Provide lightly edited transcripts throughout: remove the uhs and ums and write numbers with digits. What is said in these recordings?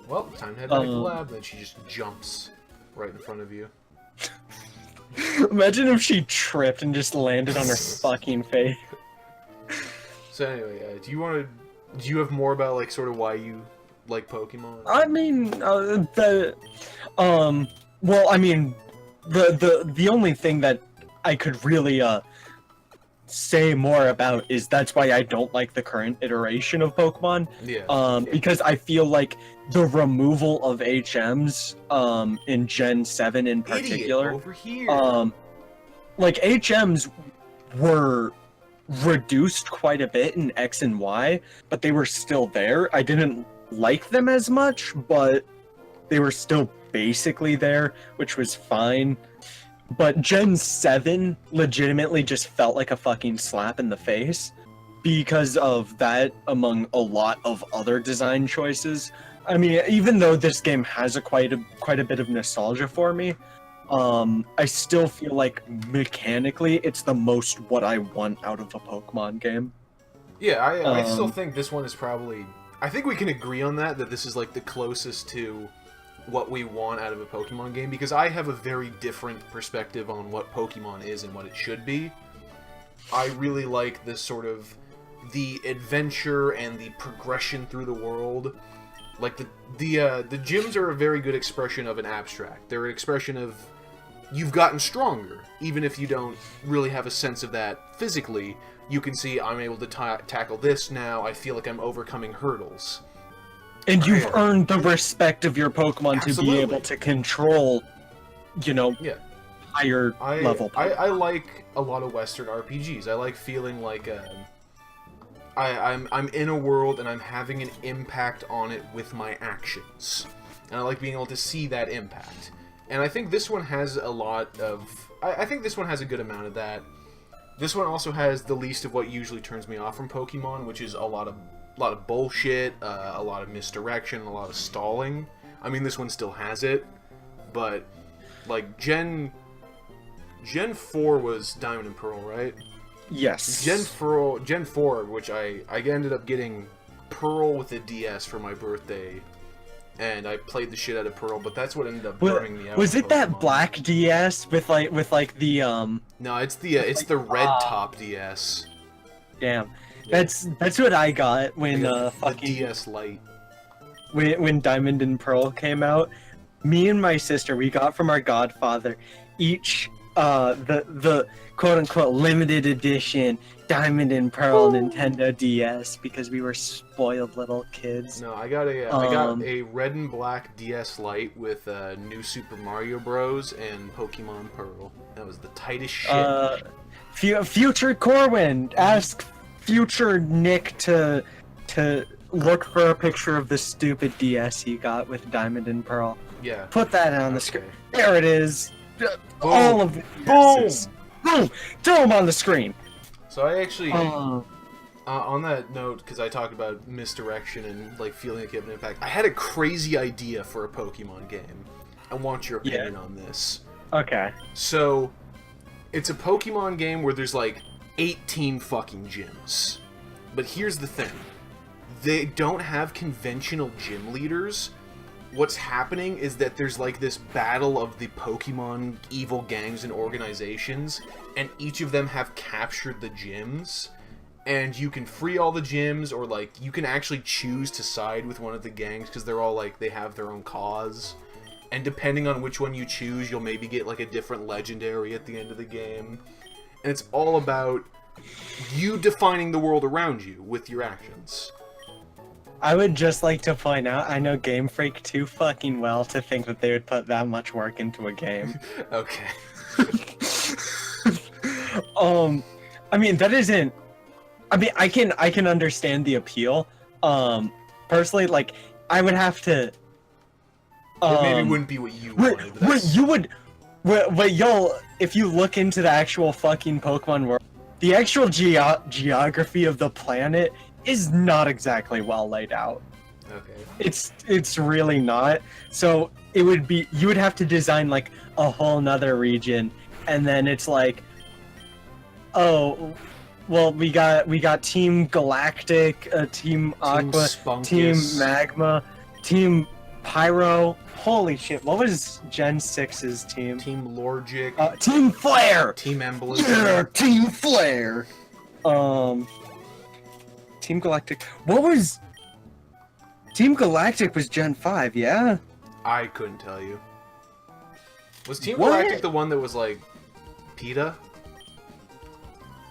well, time to head back to the lab. Then she just jumps right in front of you. Imagine if she tripped and just landed on her fucking face. So anyway, do you have more about like sort of why you like Pokemon? I mean, well, I mean, the only thing that I could really say more about is that's why I don't like the current iteration of Pokemon. Yeah. Because I feel like the removal of HMs in Gen 7 in particular, Idiot over here. like HMs were reduced quite a bit in X and Y, but they were still there. I didn't like them as much, but they were still basically there, which was fine. But Gen 7 legitimately just felt like a fucking slap in the face because of that, among a lot of other design choices. I mean, even though this game has quite a bit of nostalgia for me, I still feel like mechanically it's the most what I want out of a Pokemon game. Yeah, I still think this one is probably... I think we can agree on that this is like the closest to what we want out of a Pokemon game, because I have a very different perspective on what Pokemon is and what it should be. I really like this sort of the adventure and the progression through the world. Like the gyms are a very good expression of an abstract. They're an expression of you've gotten stronger, even if you don't really have a sense of that physically. You can see I'm able to tackle this now. I feel like I'm overcoming hurdles. And you've earned the respect of your Pokemon to be able to control, you know, higher level Pokemon. I like a lot of Western RPGs. I like feeling like I'm in a world and I'm having an impact on it with my actions. And I like being able to see that impact. And I think this one has a lot of... I think this one has a good amount of that. This one also has the least of what usually turns me off from Pokemon, which is a lot of bullshit, a lot of misdirection, a lot of stalling. I mean, this one still has it, but like Gen 4 was Diamond and Pearl, right? Yes. Gen 4, which I ended up getting Pearl with a DS for my birthday, and I played the shit out of Pearl, but that's what ended up burning me out. Was it that black DS with like the No, it's the red top DS. Damn. That's what I got when fucking the DS Lite. When Diamond and Pearl came out. Me and my sister, we got from our godfather each the quote unquote limited edition Diamond and Pearl Nintendo DS because we were spoiled little kids. No, I got a red and black DS Lite with New Super Mario Bros. And Pokemon Pearl. That was the tightest shit. Future Corwin, ask future Nick to look for a picture of the stupid DS he got with Diamond and Pearl. Yeah. Put that on the screen. There it is. Boom. All of the DSs. Boom! Throw them on the screen. So I actually, on that note, because I talked about misdirection and like feeling like you have an impact, I had a crazy idea for a Pokemon game. I want your opinion on this. Okay. So, it's a Pokemon game where there's like 18 fucking gyms. But here's the thing. They don't have conventional gym leaders. What's happening is that there's like this battle of the Pokemon evil gangs and organizations, and each of them have captured the gyms, and you can free all the gyms, or like you can actually choose to side with one of the gangs because they're all like they have their own cause, and depending on which one you choose, you'll maybe get like a different legendary at the end of the game. And it's all about you defining the world around you with your actions. I would just like to point out, I know Game Freak too fucking well to think that they would put that much work into a game. Okay. I mean, that isn't... I mean, I can understand the appeal. Personally, like, I would have to... It maybe wouldn't be what you wanted. But y'all, if you look into the actual fucking Pokemon world, the actual geography of the planet is not exactly well laid out. Okay. It's really not. So it would be, you would have to design like a whole nother region, and then it's like, oh, well, we got Team Galactic, Team Aqua, Spunkus. Team Magma, Team Pyro. Holy shit! What was Gen 6's team? Team Lorgic. Team Flare. Team Emblem. Yeah, Team Flare. Team Galactic. What was? Team Galactic was Gen 5, yeah? I couldn't tell you. Was Team What? Galactic the one that was like PETA?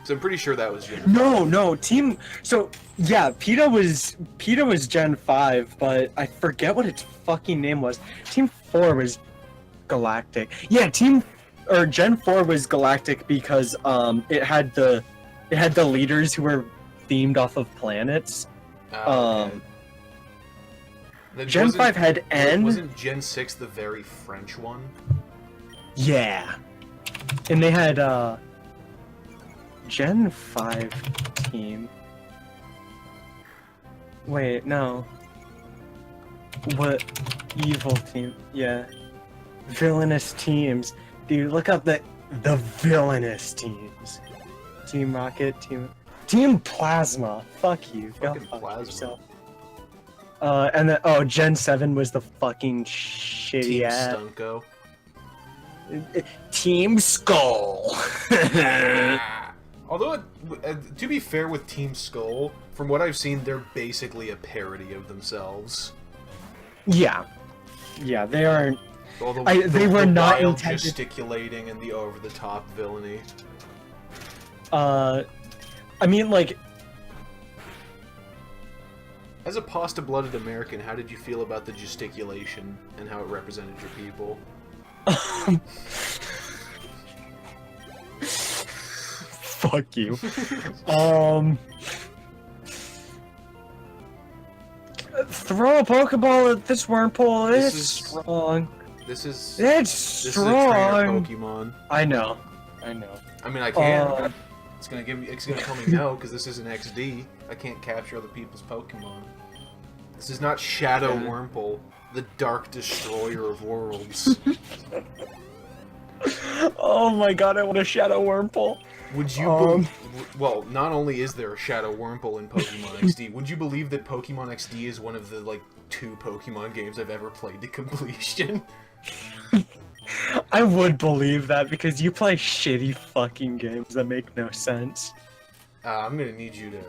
So I'm pretty sure that was Gen 5. No, Team. So yeah, PETA was Gen 5, but I forget what its fucking name was. Team 4 was Galactic. Yeah, Gen 4 was Galactic because it had the leaders who were themed off of planets. Okay. Then Gen 5 had N. Wasn't Gen 6 the very French one? Yeah. And they had Gen 5 team. Wait, no. What evil team? Yeah. Villainous teams. Dude, look up the villainous teams. Team Rocket, Team Plasma. Fuck you. Go Fucking fuck Plasma. yourself. And then Gen 7 was the fucking shitty Team ass. Stunko. Team Skull. Although, to be fair with Team Skull, from what I've seen, they're basically a parody of themselves. Yeah. Yeah, they aren't. All the, they were not wild intended. gesticulating and the over-the-top villainy. I mean, like, As a pasta-blooded American, how did you feel about the gesticulation and how it represented your people? fuck you. Throw a Pokeball at this Wurmple. This It's is- strong. This is It's this strong. is a trainer Pokemon. I know. I mean, I can. Uh, It's gonna tell me no because this isn't XD. I can't capture other people's Pokemon. This is not Shadow Yeah. Wurmple, the Dark Destroyer of Worlds. Oh my god, I want a Shadow Wurmple. Would you? Well, not only is there a Shadow Wurmple in Pokemon XD, would you believe that Pokemon XD is one of the like 2 Pokemon games I've ever played to completion? I would believe that because you play shitty fucking games that make no sense. I'm gonna need you to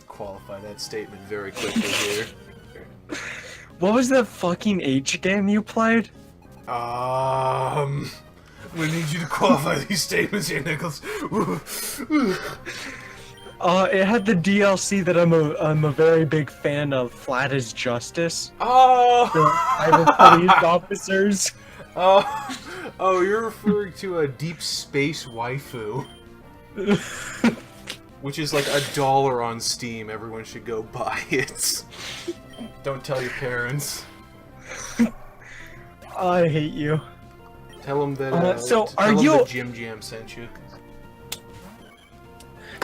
qualify that statement very quickly here. What was that fucking H game you played? I'm gonna need you to qualify these statements here, Nichols. It had the DLC that I'm a very big fan of, Flat as Justice. Oh! The private police officers. Oh, you're referring to a Deep Space Waifu. Which is like $1 on Steam. Everyone should go buy it. Don't tell your parents. I hate you. Tell them that. So, tell are them you- that Jim Jam sent you?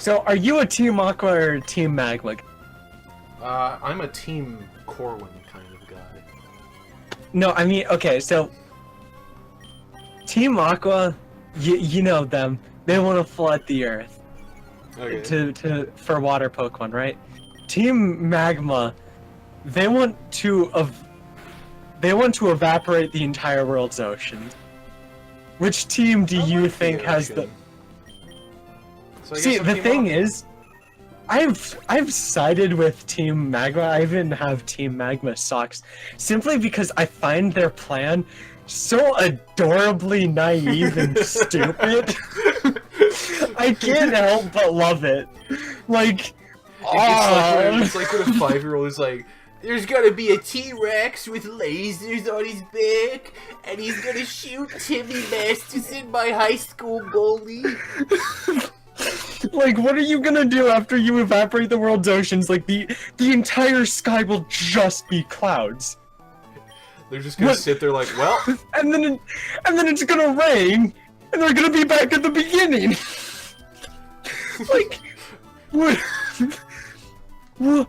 So, are you a Team Aqua or Team Magma? I'm a Team Corwin kind of guy. No, I mean, okay, so Team Aqua, you know them. They want to flood the Earth Okay. for water Pokemon, right? Team Magma, they want to evaporate the entire world's oceans. Which team do I you like think has the? ocean. So I See, guess I'm the Team thing Aqua. is, I've sided with Team Magma. I even have Team Magma socks, simply because I find their plan so adorably naive and stupid. I can't help but love it. Like, It's like when a 5-year-old is like, there's gonna be a T-Rex with lasers on his back, and he's gonna shoot Timmy Masterson, my high school bully. like, what are you gonna do after you evaporate the world's oceans? Like, the entire sky will just be clouds. They're just gonna What? sit there like, well, And then it's gonna rain, and they're gonna be back at the beginning. Like, what? What?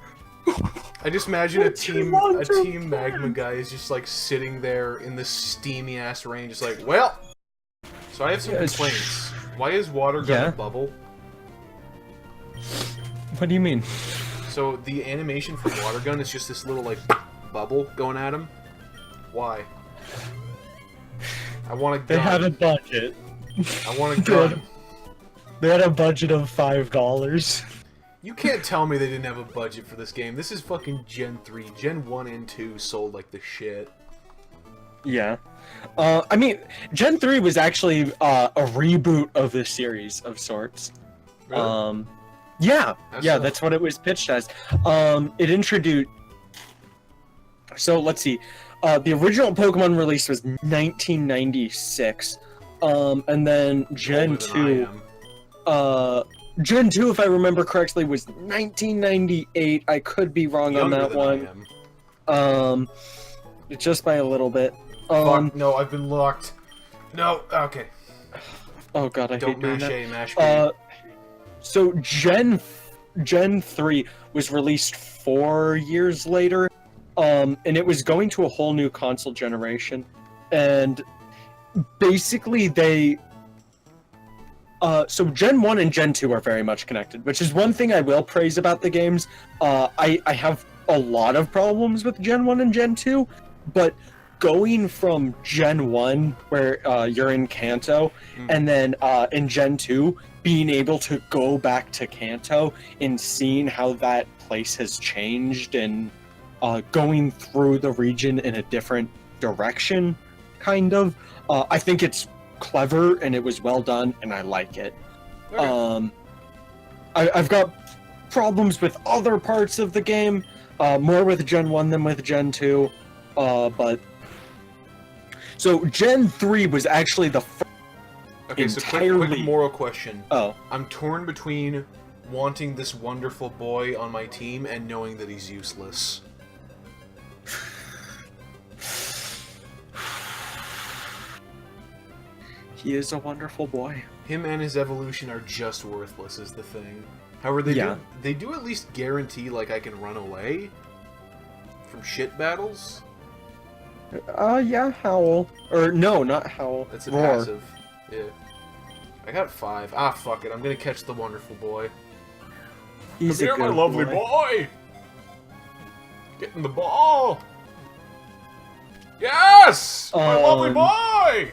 I just imagine a What do you team want to Magma plan? guy is just like sting there in the steamy ass rain, just like, well. So I have some Yes. complaints. Why is water gun Yeah? a bubble? What do you mean? So the animation for water gun is just this little like bubble going at him. Why? I want a gun. They had a budget. I want a gun. They had a budget of $5. You can't tell me they didn't have a budget for this game. This is fucking Gen 3. Gen 1 and 2 sold like the shit. Yeah. I mean, Gen 3 was actually a reboot of the series of sorts. Really? Yeah, that's what it was pitched as. It introduced... So, let's see. The original Pokemon release was 1996. And then Gen 2... Gen 2, if I remember correctly, was 1998. I could be wrong on that one. Just by a little bit. Fuck, no, I've been locked. No, okay. Oh god, I hate doing that. Don't mash A, mash B. So Gen 3 was released 4 years later, and it was going to a whole new console generation, and basically they... so Gen 1 and Gen 2 are very much connected, which is one thing I will praise about the games. I have a lot of problems with Gen 1 and Gen 2, but going from Gen 1, where you're in Kanto, and then in Gen 2, being able to go back to Kanto and seeing how that place has changed and going through the region in a different direction, kind of, I think it's clever and it was well done and I like it. Okay. I've got problems with other parts of the game, more with Gen 1 than with Gen 2, but so Gen 3 was actually the first. Okay, so quick moral question. Oh. I'm torn between wanting this wonderful boy on my team and knowing that he's useless. He is a wonderful boy. Him and his evolution are just worthless is the thing. However, they do at least guarantee, like, I can run away from shit battles. Yeah, Howl. Or, no, not Howl. That's a Roar. passive. Yeah. I got 5. Ah, fuck it. I'm gonna catch the wonderful boy. He's Come here, my lovely boy! Getting the ball! Yes! My lovely boy!